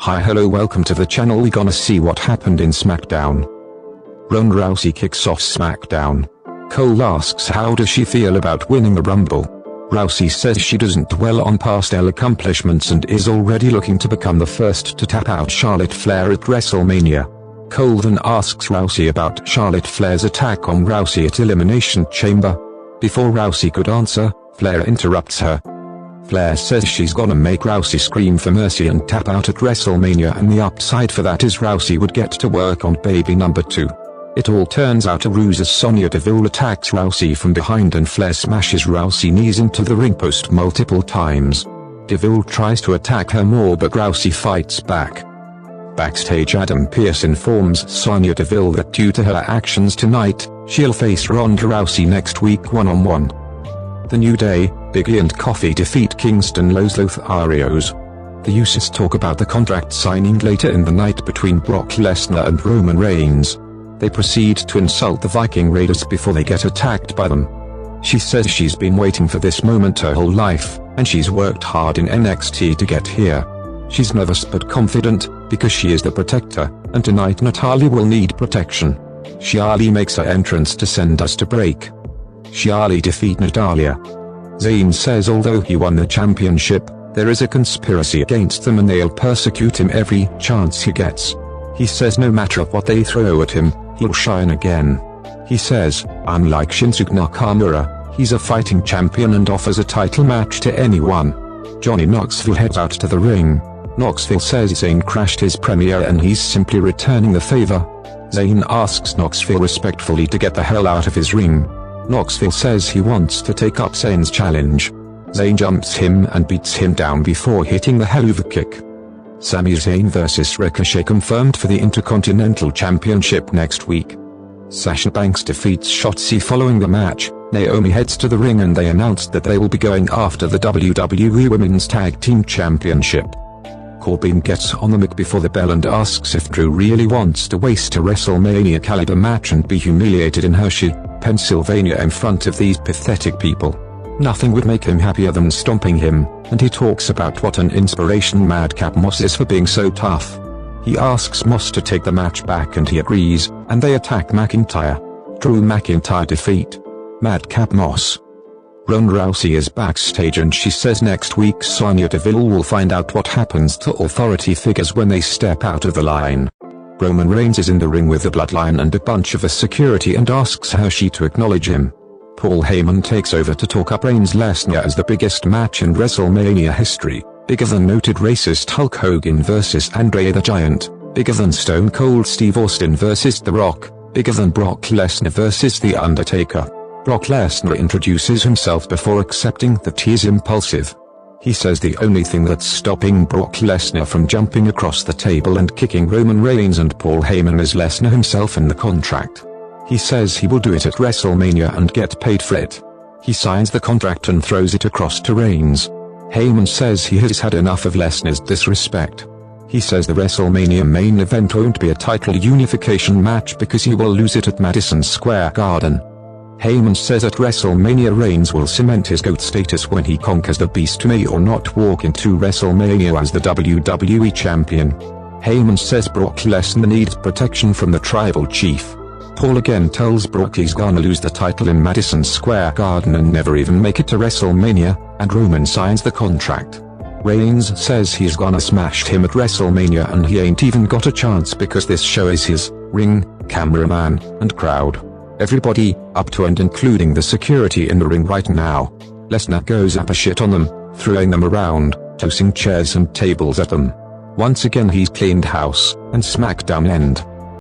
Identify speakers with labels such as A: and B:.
A: Hi hello welcome to the channel. We gonna see what happened in SmackDown. Ronda Rousey kicks off SmackDown. Cole asks how does she feel about winning the Rumble. Rousey says she doesn't dwell on past accomplishments and is already looking to become the first to tap out Charlotte Flair at WrestleMania. Cole then asks Rousey about Charlotte Flair's attack on Rousey at Elimination Chamber. Before Rousey could answer, Flair interrupts her. Flair says she's gonna make Rousey scream for mercy and tap out at WrestleMania, and the upside for that is Rousey would get to work on baby number 2. It all turns out a ruse as Sonya Deville attacks Rousey from behind and Flair smashes Rousey knees into the ring post multiple times. Deville tries to attack her more but Rousey fights back. Backstage Adam Pearce informs Sonya Deville that due to her actions tonight, she'll face Ronda Rousey next week one-on-one. The New Day, Big E and Kofi defeat Kingston Los Lotharios. The Usos talk about the contract signing later in the night between Brock Lesnar and Roman Reigns. They proceed to insult the Viking Raiders before they get attacked by them. She says she's been waiting for this moment her whole life, and she's worked hard in NXT to get here. She's nervous but confident, because she is the protector, and tonight Natalya will need protection. Shaylee makes her entrance to send us to break. Shaylee defeat Natalya. Zayn says although he won the championship, there is a conspiracy against them and they'll persecute him every chance he gets. He says no matter what they throw at him, he'll shine again. He says, unlike Shinsuke Nakamura, he's a fighting champion and offers a title match to anyone. Johnny Knoxville heads out to the ring. Knoxville says Zayn crashed his premiere and he's simply returning the favor. Zayn asks Knoxville respectfully to get the hell out of his ring. Knoxville says he wants to take up Zayn's challenge. Zayn jumps him and beats him down before hitting the Helluva Kick. Sami Zayn vs Ricochet confirmed for the Intercontinental Championship next week. Sasha Banks defeats Shotzi following the match. Naomi heads to the ring and they announced that they will be going after the WWE Women's Tag Team Championship. Corbin gets on the mic before the bell and asks if Drew really wants to waste a WrestleMania caliber match and be humiliated in Hershey, Pennsylvania in front of these pathetic people. Nothing would make him happier than stomping him, and he talks about what an inspiration Madcap Moss is for being so tough. He asks Moss to take the match back and he agrees, and they attack McIntyre. Drew McIntyre defeat Madcap Moss. Ronda Rousey is backstage and she says next week Sonya Deville will find out what happens to authority figures when they step out of the line. Roman Reigns is in the ring with the Bloodline and a bunch of the security and asks Hershey to acknowledge him. Paul Heyman takes over to talk up Reigns-Lesnar as the biggest match in WrestleMania history, bigger than noted racist Hulk Hogan vs Andre the Giant, bigger than Stone Cold Steve Austin vs The Rock, bigger than Brock Lesnar vs The Undertaker. Brock Lesnar introduces himself before accepting that he's impulsive. He says the only thing that's stopping Brock Lesnar from jumping across the table and kicking Roman Reigns and Paul Heyman is Lesnar himself in the contract. He says he will do it at WrestleMania and get paid for it. He signs the contract and throws it across to Reigns. Heyman says he has had enough of Lesnar's disrespect. He says the WrestleMania main event won't be a title unification match because he will lose it at Madison Square Garden. Heyman says at WrestleMania Reigns will cement his GOAT status when he conquers the Beast may or not walk into WrestleMania as the WWE Champion. Heyman says Brock Lesnar needs protection from the Tribal Chief. Paul again tells Brock he's gonna lose the title in Madison Square Garden and never even make it to WrestleMania, and Roman signs the contract. Reigns says he's gonna smash him at WrestleMania and he ain't even got a chance because this show is his. Ring, cameraman, and crowd. Everybody, up to and including the security in the ring right now. Lesnar goes apeshit on them, throwing them around, tossing chairs and tables at them. Once again he's cleaned house, and SmackDown end.